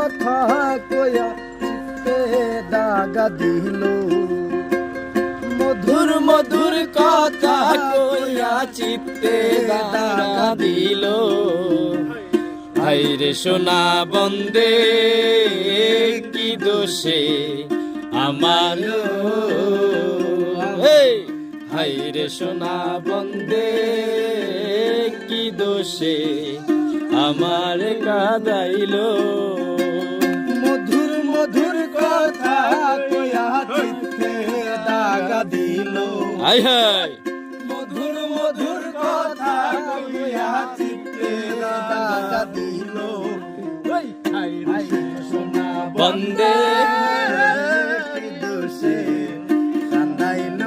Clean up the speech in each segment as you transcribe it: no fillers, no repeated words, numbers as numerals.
কথা কইয়া চিত্তে দাগা দিল, মধুর মধুর কথা কইয়া চিত্তে দাগা দিল। হায়রে সোনা বন্দে কি দোষে আমার, হায়রে সোনা বন্দে কি দোষে আমার কাদাইল। মধুর মধুর কথা কইয়া চিত্তে দাগা দিল, হায় হায় মধুর মধুর কথা কইয়া চিত্তে দাগা দিল। হায়রে সোনা বন্দে কি দোষে কান্দাইল,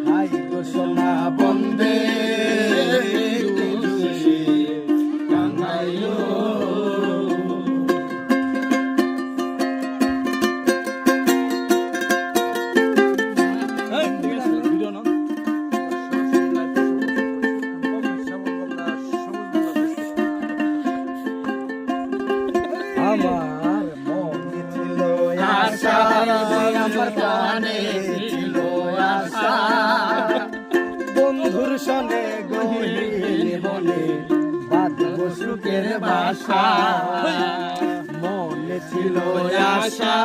হাই গো সোনা বন্দে কি দোষে কান্দাইল। আমার মনে ছিল আশা, আমার প্রাণে ছিল আশা, বন্ধুর সনে গহীন বলে বাঁধব সুখের বাসা। মনে ছিল আশা